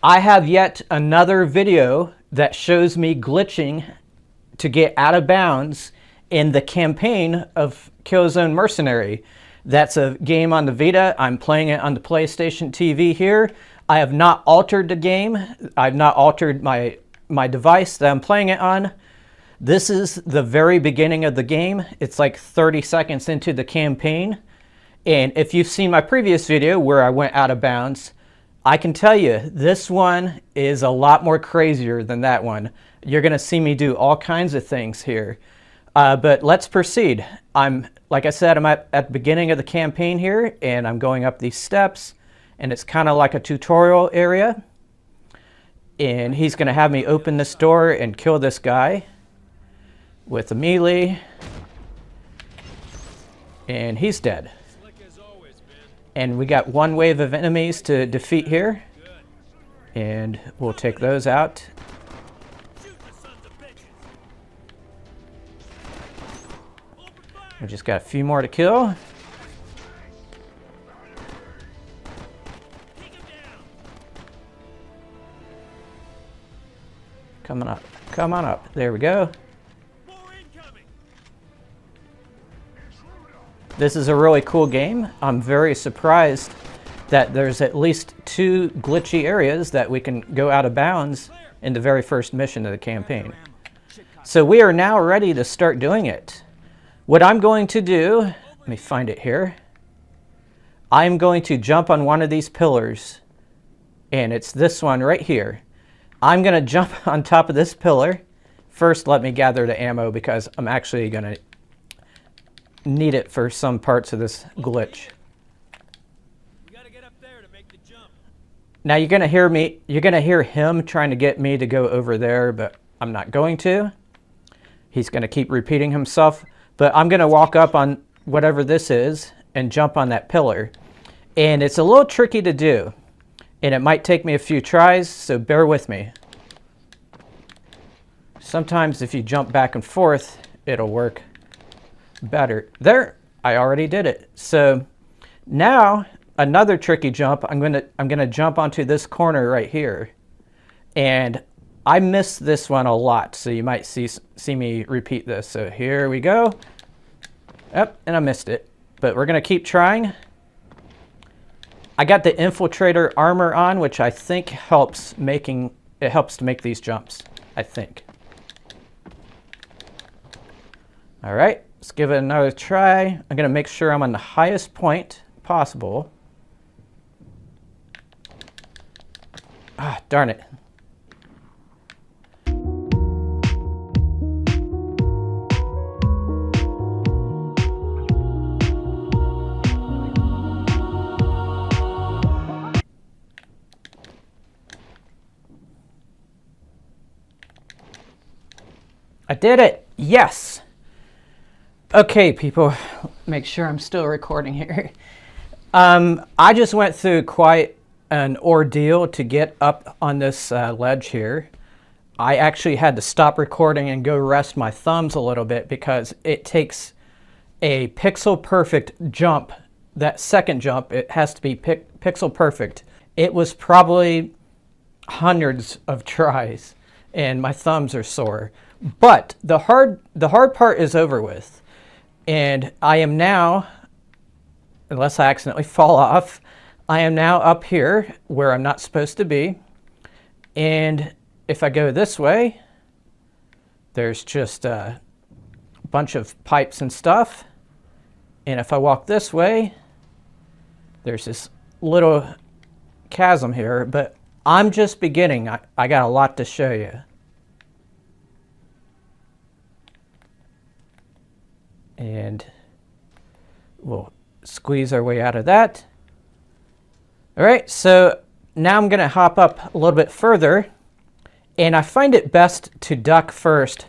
I have yet another video that shows me glitching to get out of bounds in the campaign of Killzone Mercenary. That's a game on the Vita. I'm playing it on the PlayStation TV here. I have not altered the game. I've not altered my device that I'm playing it on. This is the very beginning of the game. It's like 30 seconds into the campaign. And if you've seen my previous video where I went out of bounds, I can tell you this one is a lot more crazier than that one. You're going to see me do all kinds of things here. But let's proceed. Like I said, I'm at the beginning of the campaign here, and I'm going up these steps, and it's kind of like a tutorial area. And he's going to have me open this door and kill this guy with a melee. And he's dead. And we got one wave of enemies to defeat here. And we'll take those out. We just got a few more to kill. Coming up. Come on up. There we go. This is a really cool game. I'm very surprised that there's at least 2 glitchy areas that we can go out of bounds in the very first mission of the campaign. So we are now ready to start doing it. What I'm going to do, let me find it here. I'm going to jump on one of these pillars, and it's this one right here. I'm going to jump on top of this pillar. First, let me gather the ammo because I'm actually going to need it for some parts of this glitch. We gotta get up there to make the jump. Now you're gonna hear him trying to get me to go over there, but I'm not going to. He's gonna keep repeating himself, but I'm gonna walk up on whatever this is and jump on that pillar. And it's a little tricky to do, and it might take me a few tries, so bear with me. Sometimes if you jump back and forth, it'll work better. There, I already did it. So now another tricky jump. I'm gonna jump onto this corner right here, and I missed this one a lot. So you might see me repeat this. So here we go. Yep, and I missed it, but we're gonna keep trying. I got the infiltrator armor on, which I think helps to make these jumps. I think. All right. Let's give it another try. I'm going to make sure I'm on the highest point possible. Ah, darn it. I did it. Yes. Okay, people, make sure I'm still recording here. I just went through quite an ordeal to get up on this ledge here. I actually had to stop recording and go rest my thumbs a little bit because it takes a pixel perfect jump. That second jump, it has to be pixel perfect. It was probably hundreds of tries, and my thumbs are sore. But the hard part is over with. And I am now, unless I accidentally fall off, I am now up here where I'm not supposed to be. And if I go this way, there's just a bunch of pipes and stuff. And if I walk this way, there's this little chasm here. But I'm just beginning. I got a lot to show you. And we'll squeeze our way out of that. All right, so now I'm going to hop up a little bit further, and I find it best to duck first.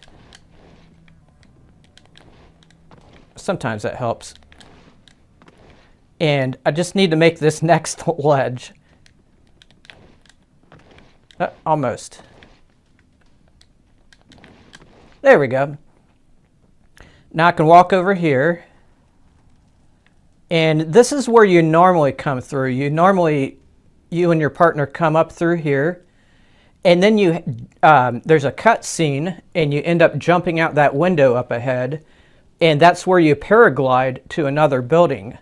Sometimes that helps. And I just need to make this next ledge. Almost. There we go. Now I can walk over here, and this is where you normally come through. You you and your partner come up through here, and then there's a cut scene, and you end up jumping out that window up ahead, and that's where you paraglide to another building.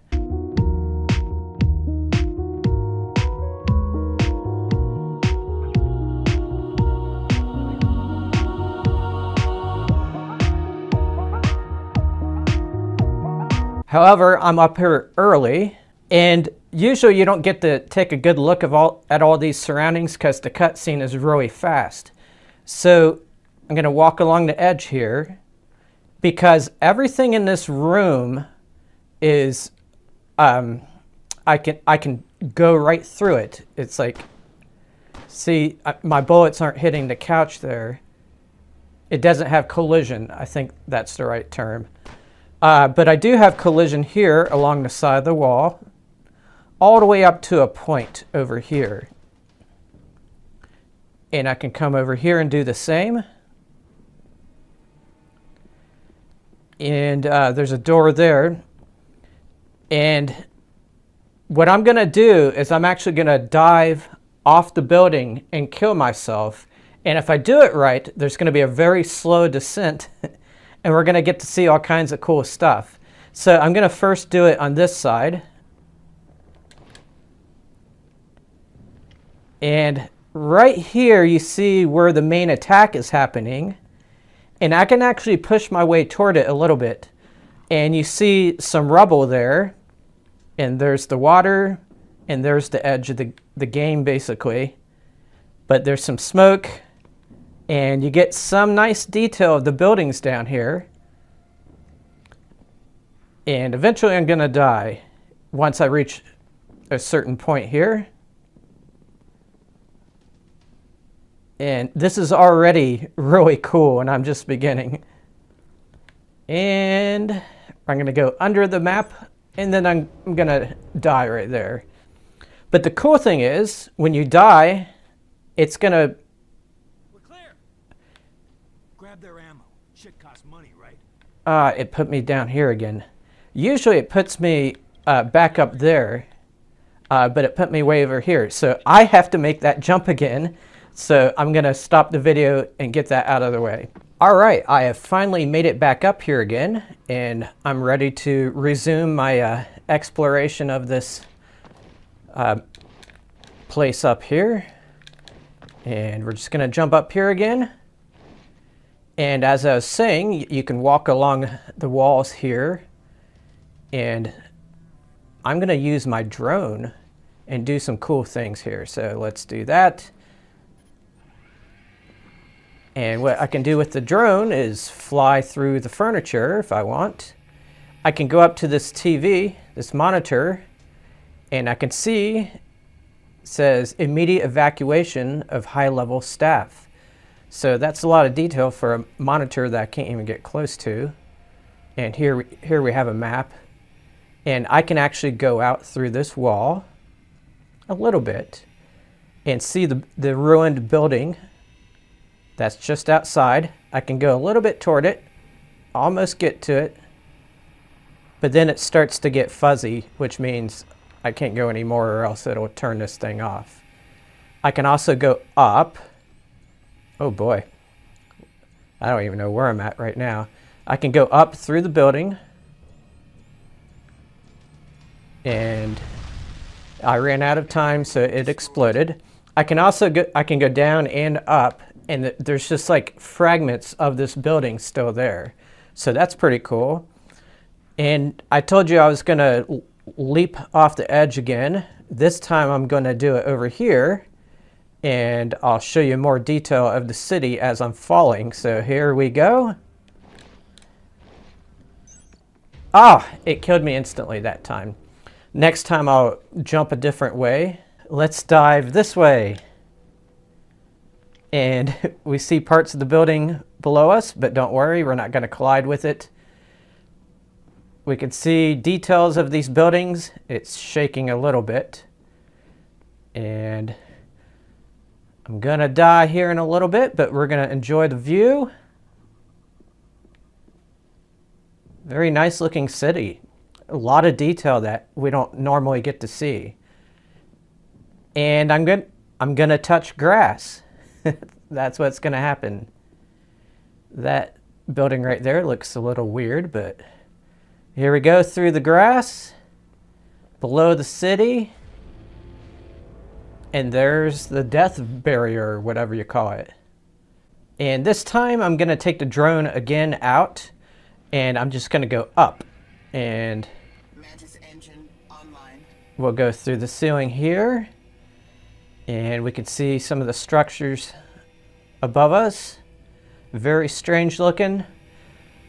However, I'm up here early, and usually you don't get to take a good look at all these surroundings because the cutscene is really fast. So I'm going to walk along the edge here because everything in this room is, I can go right through it. It's like, see, my bullets aren't hitting the couch there. It doesn't have collision. I think that's the right term. But I do have collision here along the side of the wall, all the way up to a point over here. And I can come over here and do the same. And there's a door there. And what I'm going to do is I'm actually going to dive off the building and kill myself. And if I do it right, there's going to be a very slow descent. And we're going to get to see all kinds of cool stuff. So I'm going to first do it on this side. And right here you see where the main attack is happening. And I can actually push my way toward it a little bit. And you see some rubble there. And there's the water. And there's the edge of the game basically. But there's some smoke. And you get some nice detail of the buildings down here. And eventually I'm going to die once I reach a certain point here. And this is already really cool, and I'm just beginning. And I'm going to go under the map, and then I'm going to die right there. But the cool thing is, when you die, it's going to... Grab their ammo. Shit costs money, right? It put me down here again. Usually it puts me back up there, but it put me way over here. So I have to make that jump again. So I'm going to stop the video and get that out of the way. All right, I have finally made it back up here again, and I'm ready to resume my exploration of this place up here. And we're just going to jump up here again. And as I was saying, you can walk along the walls here, and I'm going to use my drone and do some cool things here. So let's do that. And what I can do with the drone is fly through the furniture if I want. I can go up to this TV, this monitor, and I can see it says immediate evacuation of high-level staff. So that's a lot of detail for a monitor that I can't even get close to. And here we have a map. And I can actually go out through this wall a little bit and see the ruined building that's just outside. I can go a little bit toward it, almost get to it, but then it starts to get fuzzy, which means I can't go anymore or else it'll turn this thing off. I can also go up. Oh boy, I don't even know where I'm at right now. I can go up through the building, and I ran out of time, so it exploded. I can also go down and up, and there's just like fragments of this building still there. So that's pretty cool. And I told you I was going to leap off the edge again. This time I'm going to do it over here, and I'll show you more detail of the city as I'm falling. So here we go. Ah, it killed me instantly that time. Next time I'll jump a different way. Let's dive this way. And we see parts of the building below us, but don't worry, we're not going to collide with it. We can see details of these buildings. It's shaking a little bit. And I'm going to die here in a little bit, but we're going to enjoy the view. Very nice looking city. A lot of detail that we don't normally get to see. And I'm gonna touch grass. That's what's gonna happen. That building right there looks a little weird, but here we go through the grass, below the city, and there's the death barrier, or whatever you call it. And this time I'm gonna take the drone again out, and I'm just gonna go up, and Mantis engine online. we'll go through the ceiling here, and we can see some of the structures above us. Very strange looking.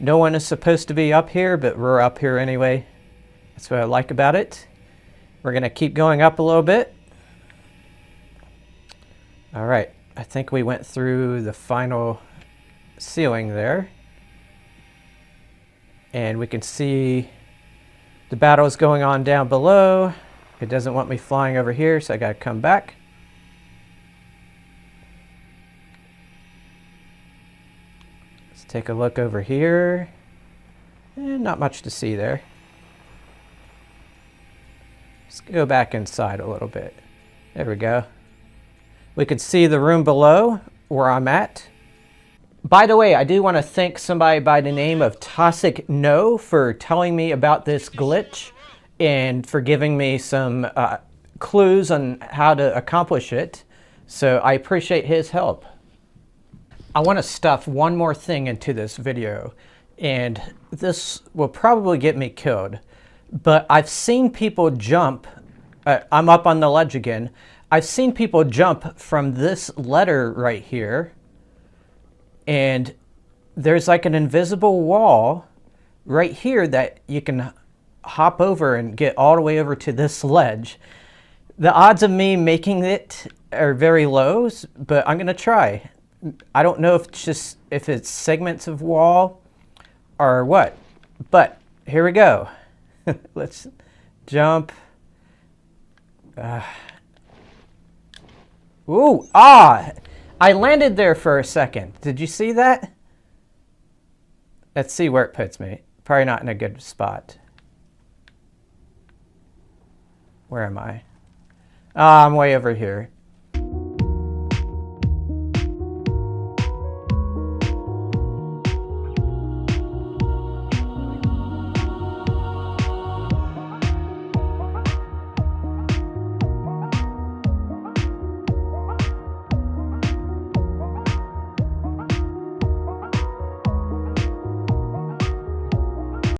No one is supposed to be up here, but we're up here anyway. That's what I like about it. We're gonna keep going up a little bit. All right, I think we went through the final ceiling there. And we can see the battle is going on down below. It doesn't want me flying over here, so I gotta come back. Let's take a look over here. Not much to see there. Let's go back inside a little bit. There we go. We can see the room below where I'm at. By the way, I do want to thank somebody by the name of Toxic No for telling me about this glitch and for giving me some clues on how to accomplish it. So I appreciate his help. I want to stuff one more thing into this video, and this will probably get me killed. But I've seen people jump. I'm up on the ledge again. I've seen people jump from this letter right here, and there's like an invisible wall right here that you can hop over and get all the way over to this ledge. The odds of me making it are very low, but I'm gonna try. I don't know if it's segments of wall or what, but here we go. Let's jump. Ooh, I landed there for a second. Did you see that? Let's see where it puts me. Probably not in a good spot. Where am I? I'm way over here.